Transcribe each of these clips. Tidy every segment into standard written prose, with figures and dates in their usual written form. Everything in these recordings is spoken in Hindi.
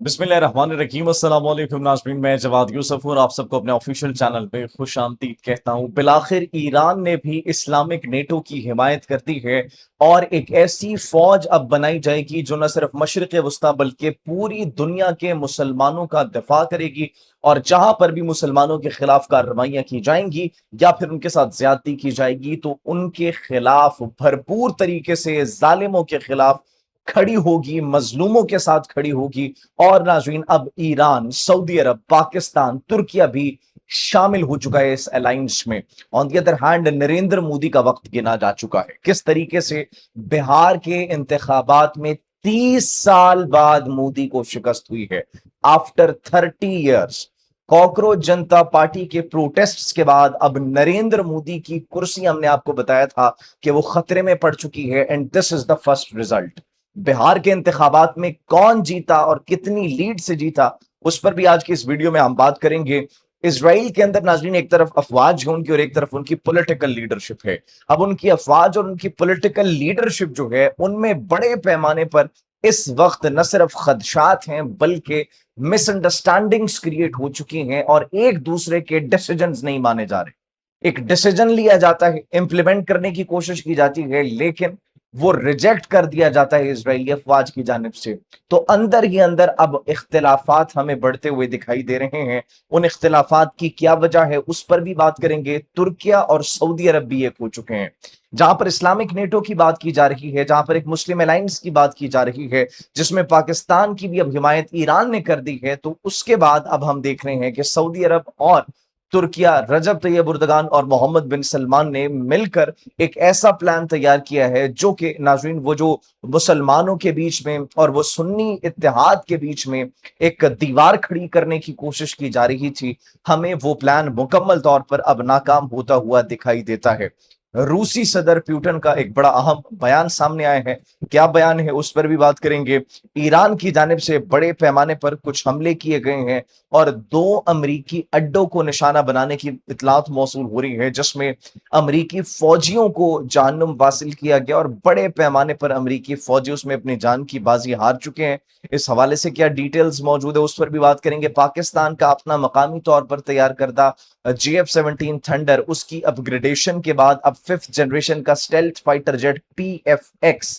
बिस्मिल्लाहिर्रहमानिर्रहीम अस्सलाम वालेकुम नाज़रीन, मैं जवाद यूसुफ और आप सबको अपने ऑफिशियल चैनल पे खुश आमदीद कहता हूँ। बिलाखिर ईरान ने भी इस्लामिक नेटो की हिमायत कर दी है और एक ऐसी फौज अब बनाई जाएगी जो न सिर्फ मशरिक़ वस्ता बल्कि पूरी दुनिया के मुसलमानों का दिफा करेगी। और जहां पर भी मुसलमानों के खिलाफ कार्रवाइयां की जाएंगी या फिर उनके साथ ज्यादती की जाएगी तो उनके खिलाफ भरपूर तरीके से जालिमों के खिलाफ खड़ी होगी, मजलूमों के साथ खड़ी होगी। और नाज़रीन, अब ईरान, सऊदी अरब, पाकिस्तान, तुर्किया भी शामिल हो चुका है इस अलायंस में। On the other hand, Narendra Modi का वक्त गिना जा चुका है। किस तरीके से बिहार के इंतखाबात में 30 साल बाद मोदी को शिकस्त हुई है, आफ्टर 30 ईयर्स। कॉकरोच जनता पार्टी के प्रोटेस्ट्स के बाद अब नरेंद्र मोदी की कुर्सी, हमने आपको बताया था कि वो खतरे में पड़ चुकी है। And this is the first result. Bihar के इंतखाबात में कौन जीता और कितनी लीड से जीता, उस पर भी आज की इस वीडियो में हम बात करेंगे। इसराइल के अंदर नाजरीन एक तरफ अफवाज है उनकी और एक तरफ उनकी पॉलिटिकल लीडरशिप है। अब उनकी अफवाज और उनकी पॉलिटिकल लीडरशिप जो है उनमें बड़े पैमाने पर इस वक्त न सिर्फ खदशात हैं बल्कि मिसअंडरस्टैंडिंग्स क्रिएट हो चुकी हैं और एक दूसरे के डिसीजंस नहीं माने जा रहे। एक डिसीजन लिया जाता है, इंप्लीमेंट करने की कोशिश की जाती है, लेकिन वो रिजेक्ट कर दिया जाता है इजरायली अफवाज की जानिब से। तो अंदर ही अंदर अब इख्तिलाफात हमें बढ़ते हुए दिखाई दे रहे हैं। उन इख्तिलाफात की क्या वजह है उस पर भी बात करेंगे। तुर्किया और सऊदी अरब भी एक हो चुके हैं। जहां पर इस्लामिक नेटो की बात की जा रही है, जहां पर एक मुस्लिम अलायंस की बात की जा रही है, जिसमें पाकिस्तान की भी अब हिमायत ईरान ने कर दी है, तो उसके बाद अब हम देख रहे हैं कि सऊदी अरब और तुर्किया, रजब तैयब उर्दगान और मोहम्मद बिन सलमान ने मिलकर एक ऐसा प्लान तैयार किया है जो कि नाजरीन, वो जो मुसलमानों के बीच में और वो सुन्नी इत्तेहाद के बीच में एक दीवार खड़ी करने की कोशिश की जा रही थी, हमें वो प्लान मुकम्मल तौर पर अब नाकाम होता हुआ दिखाई देता है। रूसी सदर प्यूटन का एक बड़ा अहम बयान सामने आया है। क्या बयान है उस पर भी बात करेंगे। ईरान की जानिब से बड़े पैमाने पर कुछ हमले किए गए हैं और 2 अमरीकी अड्डों को निशाना बनाने की इतलात मौसूल हो रही है, जिसमें अमरीकी फौजियों को जहन्नुम वासिल किया गया और बड़े पैमाने पर अमरीकी फौजी उसमें अपनी जान की बाजी हार चुके हैं। इस हवाले से क्या डिटेल्स मौजूद है उस पर भी बात करेंगे। पाकिस्तान का अपना मकामी तौर पर तैयार करदा JF-17 थंडर, उसकी अपग्रेडेशन के बाद अब 5th जनरेशन का स्टेल्थ फाइटर जेट PFX,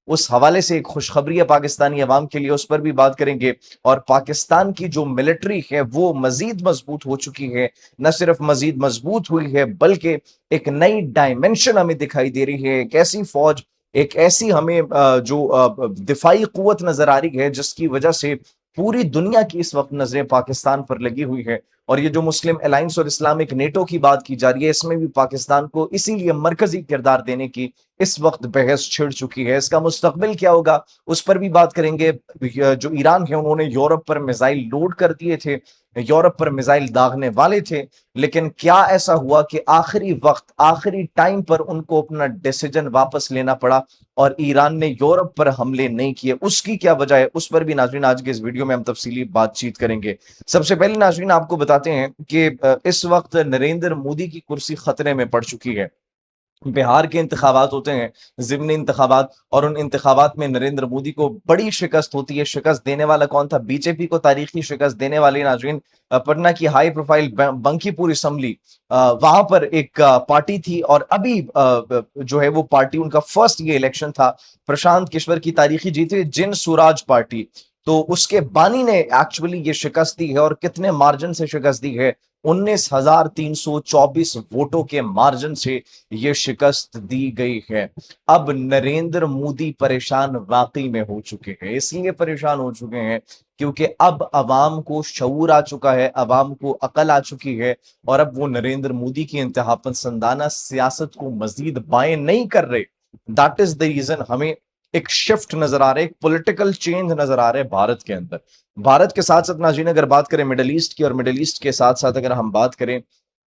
उस हवाले से एक खुशखबरी है पाकिस्तानी अवाम के लिए, उस पर भी बात करेंगे। और पाकिस्तान की जो मिलिट्री है वो मजीद मजबूत हो चुकी है, न सिर्फ मजीद मजबूत हुई है बल्कि एक नई डायमेंशन हमें दिखाई दे रही है। एक ऐसी फौज, एक ऐसी हमें जो दिफाई कुव्वत नजर आ रही है जिसकी वजह से पूरी दुनिया की इस वक्त नजरें पाकिस्तान पर लगी हुई है। और ये जो मुस्लिम अलायंस और इस्लामिक नेटो की बात की जा रही है, इसमें भी पाकिस्तान को इसीलिए मरकजी किरदार देने की इस वक्त बहस छिड़ चुकी है। इसका मुस्तकबिल क्या होगा उस पर भी बात करेंगे। जो ईरान है उन्होंने यूरोप पर मिसाइल लोड कर दिए थे, यूरोप पर मिसाइल दागने वाले थे, लेकिन क्या ऐसा हुआ कि आखिरी वक्त, आखिरी टाइम पर उनको अपना डिसीजन वापस लेना पड़ा और ईरान ने यूरोप पर हमले नहीं किए। उसकी क्या वजह है उस पर भी नाजरीन आज के इस वीडियो में हम तफसीली बातचीत करेंगे। सबसे पहले नाजरीन आपको बताते हैं कि इस वक्त नरेंद्र मोदी की कुर्सी खतरे में पड़ चुकी है। बिहार के इंतखाबात होते हैं, ज़िमनी इंतखाबात, और उन इंतखाबात में नरेंद्र मोदी को बड़ी शिकस्त होती है। शिकस्त देने वाला कौन था? बीजेपी को तारीखी शिकस्त देने वाली नाजरीन पटना की हाई प्रोफाइल बंकीपुर असेंबली, वहां पर एक पार्टी थी और अभी जो है वो पार्टी, उनका फर्स्ट ये इलेक्शन था। प्रशांत किशोर की तारीखी जीत है जिन स्वराज पार्टी, तो उसके बानी ने एक्चुअली ये शिकस्त दी है। और कितने मार्जिन से शिकस्त दी है? 19,324 वोटों के मार्जिन से ये शिकस्त दी गई है। अब नरेंद्र मोदी परेशान वाकई में हो चुके हैं। इसलिए परेशान हो चुके हैं क्योंकि अब अवाम को शऊर आ चुका है, अवाम को अकल आ चुकी है और अब वो नरेंद्र मोदी की इंतहा पसंदाना सियासत को मजीद बाएं नहीं कर रहे। दैट इज द रीजन हमें एक शिफ्ट नजर आ रहा है, एक पॉलिटिकल चेंज नजर आ रहा है भारत के अंदर। भारत के साथ साथ नाजीन अगर बात करें मिडल ईस्ट की, और मिडल ईस्ट के साथ साथ अगर हम बात करें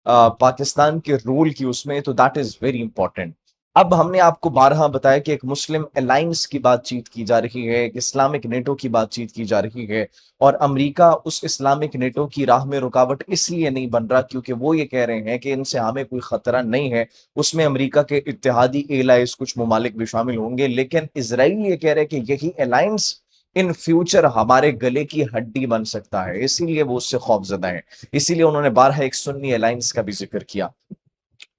पाकिस्तान के रोल की उसमें, तो दैट इज वेरी इंपॉर्टेंट। अब हमने आपको बारहा बताया कि एक मुस्लिम अलायंस की बातचीत की जा रही है, एक इस्लामिक नेटो की बातचीत की जा रही है, और अमेरिका उस इस्लामिक नेटो की राह में रुकावट इसलिए नहीं बन रहा क्योंकि वो ये कह रहे हैं कि इनसे हमें कोई खतरा नहीं है। उसमें अमेरिका के इत्तेहादी एलाइज कुछ ममालिक भी शामिल होंगे, लेकिन इसराइल ये कह रहे हैं कि यही अलायंस इन फ्यूचर हमारे गले की हड्डी बन सकता है, इसीलिए वो उससे खौफजदा है। इसीलिए उन्होंने बारहा एक सुन्नी अलायंस का भी जिक्र किया।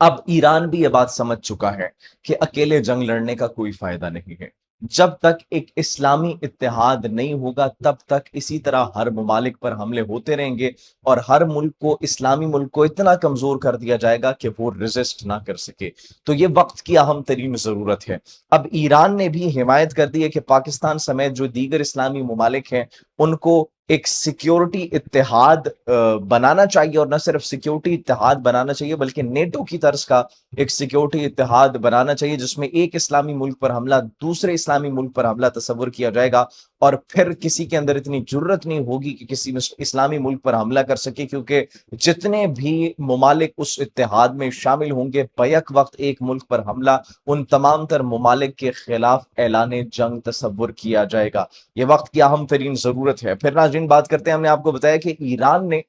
अब ईरान भी ये बात समझ चुका है कि अकेले जंग लड़ने का कोई फायदा नहीं है। जब तक एक इस्लामी इत्तेहाद नहीं होगा, तब तक इसी तरह हर ममालिक पर हमले होते रहेंगे और हर मुल्क को, इस्लामी मुल्क को इतना कमजोर कर दिया जाएगा कि वो रेजिस्ट ना कर सके। तो ये वक्त की अहम तरीन जरूरत है। अब ईरान ने भी हिमायत कर दी है कि पाकिस्तान समेत जो दीगर इस्लामी ममालिक हैं, उनको एक सिक्योरिटी इत्तेहाद बनाना चाहिए, और न सिर्फ सिक्योरिटी इत्तेहाद बनाना चाहिए बल्कि नेटो की तर्ज का एक सिक्योरिटी इत्तेहाद बनाना चाहिए, जिसमें एक इस्लामी मुल्क पर हमला दूसरे इस्लामी मुल्क पर हमला तस्वर किया जाएगा, और फिर किसी के अंदर इतनी जुर्रत नहीं होगी कि किसी इस्लामी मुल्क पर हमला कर सके, क्योंकि जितने भी ममालिक उस इत्तेहाद में शामिल होंगे, बैक वक्त एक मुल्क पर हमला उन तमाम तर ममालिक के खिलाफ ऐलान जंग तस्वर किया जाएगा। ये वक्त की अहम तरीन जरूरत है। फिर नाज़रीन बात करते हैं, हमने आपको बताया कि ईरान ने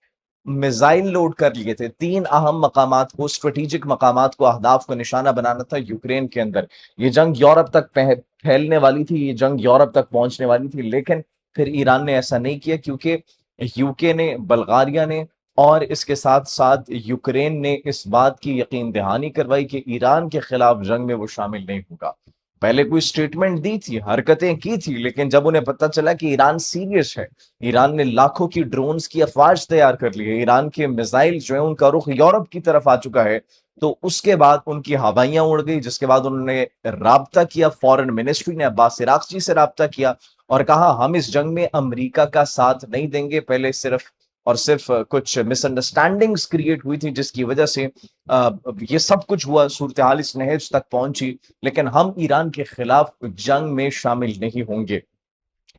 मिसाइल लोड कर लिए थे, 3 अहम मकामात को, स्ट्रेटेजिक मकामात को, अहदाफ को निशाना बनाना था यूक्रेन के अंदर। ये जंग यूरोप तक फैलने वाली थी, ये जंग यूरोप तक पहुंचने वाली थी, लेकिन फिर ईरान ने ऐसा नहीं किया, क्योंकि यूके ने, बल्गारिया ने और इसके साथ साथ यूक्रेन ने इस बात की यकीन दहानी करवाई कि ईरान के खिलाफ जंग में वो शामिल नहीं होगा। पहले कोई स्टेटमेंट दी थी, हरकतें की थी, लेकिन जब उन्हें पता चला कि ईरान सीरियस है, ईरान ने लाखों की ड्रोन्स की अफवाज तैयार कर ली है, ईरान के मिसाइल जो है उनका रुख यूरोप की तरफ आ चुका है, तो उसके बाद उनकी हवाइयां उड़ गई। जिसके बाद उन्होंने राब्ता किया, फॉरेन मिनिस्ट्री ने अब्बास इराक्ची से राब्ता किया और कहा हम इस जंग में अमेरिका का साथ नहीं देंगे। पहले सिर्फ और सिर्फ कुछ मिसअंडरस्टैंडिंग्स क्रिएट हुई थी, जिसकी वजह से ये सब कुछ हुआ, सूरत हाल इस नहेज तक पहुंची, लेकिन हम ईरान के खिलाफ जंग में शामिल नहीं होंगे।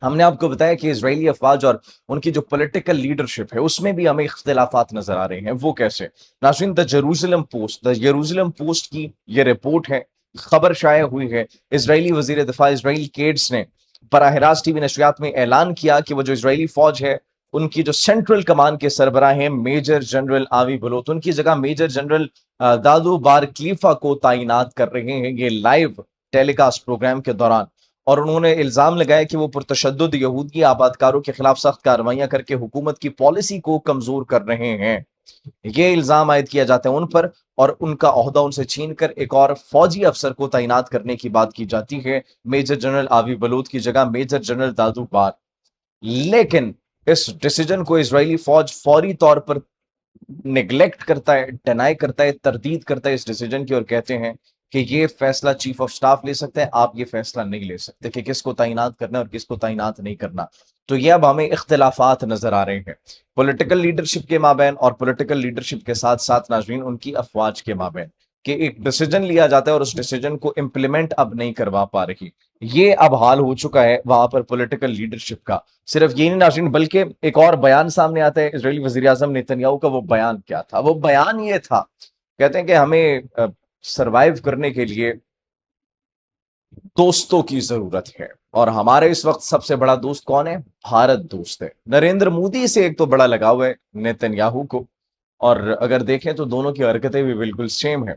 हमने आपको बताया कि इजरायली अफवाज और उनकी जो पॉलिटिकल लीडरशिप है, उसमें भी हमें इख्तिलाफात नजर आ रहे हैं। वो कैसे? नाज़रीन, द जेरूसलम पोस्ट की ये रिपोर्ट है, खबर शाया हुई है। इजरायली वजीर दिफा इसराइल केट्स ने बराह रास्त टीवी नशरियात में ऐलान किया कि वो जो इजरायली फौज है, उनकी जो सेंट्रल कमान के सरबराह हैं मेजर जनरल आवी बलोत, उनकी जगह मेजर जनरल दादू बार खलीफा को तैनात कर रहे हैं, ये लाइव टेलीकास्ट प्रोग्राम के दौरान। और उन्होंने इल्जाम लगाया कि वो पुरतशद्दुद यहूदी आबादकारों के खिलाफ सख्त कार्रवाइयां करके हुकूमत की पॉलिसी को कमजोर कर रहे हैं। ये इल्जाम आयद किया जाता है उन पर, और उनका ओहदा उनसे छीन कर एक और फौजी अफसर को तैनात करने की बात की जाती है, मेजर जनरल आवी बलूत की जगह मेजर जनरल दादू बार। लेकिन इस डिसीजन को इजरायली फौज फौरी तौर पर निगलेक्ट करता है, डिनाई करता है, तरदीद करता है इस डिसीजन की, और कहते हैं कि ये फैसला चीफ ऑफ स्टाफ ले सकते हैं, आप ये फैसला नहीं ले सकते कि किसको तैनात करना है और किसको तैनात नहीं करना। तो ये अब हमें इख्तिलाफात नजर आ रहे हैं पॉलिटिकल लीडरशिप के माबैन, और पॉलिटिकल लीडरशिप के साथ साथ नाजरीन उनकी अफवाज के माबैन, कि एक डिसीजन लिया जाता है और उस डिसीजन को इंप्लीमेंट अब नहीं करवा पा रही। ये अब हाल हो चुका है वहां पर पॉलिटिकल लीडरशिप का। सिर्फ ये नहीं नाज़रीन, बल्कि एक और बयान सामने आता है इजरायली वजीर आजम नेतन्याहू का। वो बयान क्या था? वो बयान ये था, कहते हैं कि हमें सरवाइव करने के लिए दोस्तों की जरूरत है, और हमारे इस वक्त सबसे बड़ा दोस्त कौन है? भारत दोस्त है। नरेंद्र मोदी से एक तो बड़ा लगाव है नेतन्याहू को, और अगर देखें तो दोनों की हरकतें भी बिल्कुल सेम है।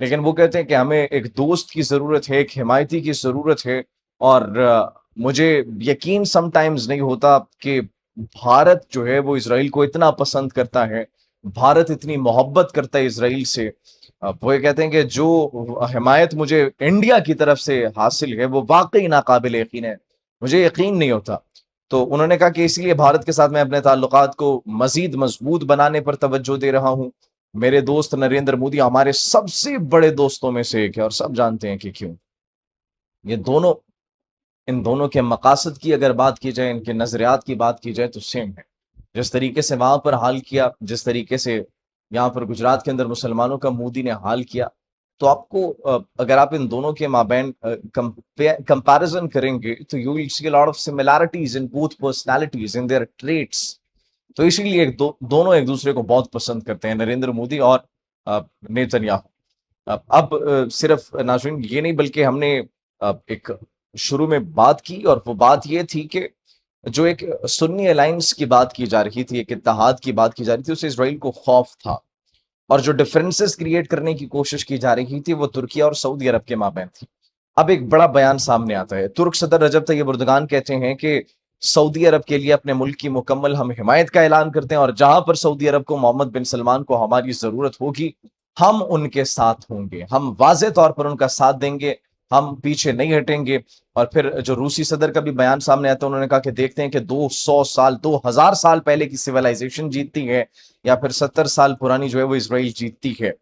लेकिन वो कहते हैं कि हमें एक दोस्त की जरूरत है, एक हिमायती की जरूरत है। और मुझे यकीन समटाइम्स नहीं होता कि भारत जो है वो इसराइल को इतना पसंद करता है, भारत इतनी मोहब्बत करता है इसराइल से। वो ये कहते हैं कि जो हिमायत मुझे इंडिया की तरफ से हासिल है वो वाकई नाकाबिल यकीन है, मुझे यकीन नहीं होता। तो उन्होंने कहा कि इसलिए भारत के साथ मैं अपने ताल्लुकात को मजीद मजबूत बनाने पर तवज्जो दे रहा हूं। मेरे दोस्त नरेंद्र मोदी हमारे सबसे बड़े दोस्तों में से एक है, और सब जानते हैं कि क्यों। ये दोनों, इन दोनों के मकासद की अगर बात की जाए, इनके नजरियात की बात की जाए, तो सेम है। जिस तरीके से वहां पर हाल किया, जिस तरीके से यहाँ पर गुजरात के अंदर मुसलमानों का मोदी ने हाल किया, तो आपको अगर आप इन दोनों के माबैन कंपैरिजन करेंगे, तो you will see a lot of similarities in both personalities, in their traits. तो इसीलिए दोनों एक दूसरे को बहुत पसंद करते हैं, नरेंद्र मोदी और नेतन्याहू। अब सिर्फ नाज़रीन ये नहीं, बल्कि हमने एक शुरू में बात की, और वो बात ये थी कि जो एक सुन्नी अलायंस की बात की जा रही थी, एक इत्तेहाद की बात की जा रही थी, उससे इसराइल को खौफ था, और जो डिफरेंसेस क्रिएट करने की कोशिश की जा रही थी वो तुर्किया और सऊदी अरब के माबैन थी। अब एक बड़ा बयान सामने आता है, तुर्क सदर रजब तैयब एर्दोगान कहते हैं कि सऊदी अरब के लिए अपने मुल्क की मुकम्मल हम हिमायत का ऐलान करते हैं, और जहां पर सऊदी अरब को मोहम्मद बिन सलमान को हमारी जरूरत होगी, हम उनके साथ होंगे, हम वाज़े तौर पर उनका साथ देंगे, हम पीछे नहीं हटेंगे। और फिर जो रूसी सदर का भी बयान सामने आता है, उन्होंने कहा कि देखते हैं कि 200 साल 2000 साल पहले की सिविलाइजेशन जीतती है या फिर 70 साल पुरानी जो है वो इसराइल जीतती है।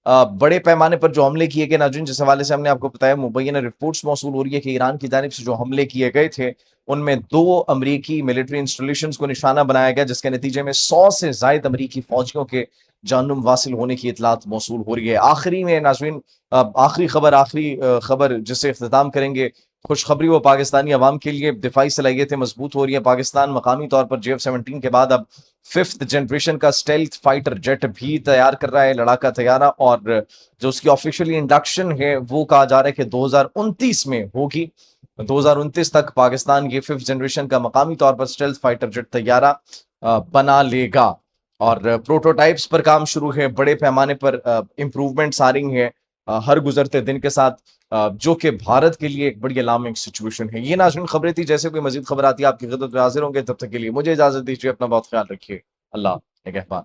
बड़े पैमाने पर जो हमले किए गए नाज़रीन, जिस हवाले से हमने आपको बताया, मुबैना रिपोर्ट्स मौसूल हो रही है कि ईरान की जानिब से जो हमले किए गए थे, उनमें 2 अमरीकी मिलिट्री इंस्टॉलेशंस को निशाना बनाया गया, जिसके नतीजे में 100 से ज़ायद अमरीकी फौजियों के जानम वासिल होने की इतलात मौसूल हो रही है। आखिरी में नाज़रीन, आखिरी खबर जिससे इख्तिताम करेंगे, खुशखबरी वो पाकिस्तानी अवाम के लिए, दिफाई सलाहियतें मजबूत हो रही है। पाकिस्तान मकामी तौर पर JF-17 के बाद अब 5th जनरेशन का स्टेल्थ फाइटर जेट भी तैयार कर रहा है, लड़ाका तैयारा, और जो उसकी ऑफिशियली इंडक्शन है वो कहा जा रहा है कि 2029 में होगी। 2029 तक पाकिस्तान ये 5th जनरेशन का मकामी तौर पर स्टेल्थ फाइटर जेट तैयारा बना लेगा, और प्रोटोटाइप्स पर काम शुरू है, बड़े पैमाने पर इंप्रूवमेंट्स आ रही हैं हर गुजरते दिन के साथ, जो कि भारत के लिए एक बड़ी अलार्मिंग सिचुएशन है। ये नाज़रीन खबरें थी, जैसे कोई मजीद खबर आती है आपकी खिदमत में हाजिर होंगे, तब तक के लिए मुझे इजाजत दीजिए, अपना बहुत ख्याल रखिए। अल्लाह निगहबान।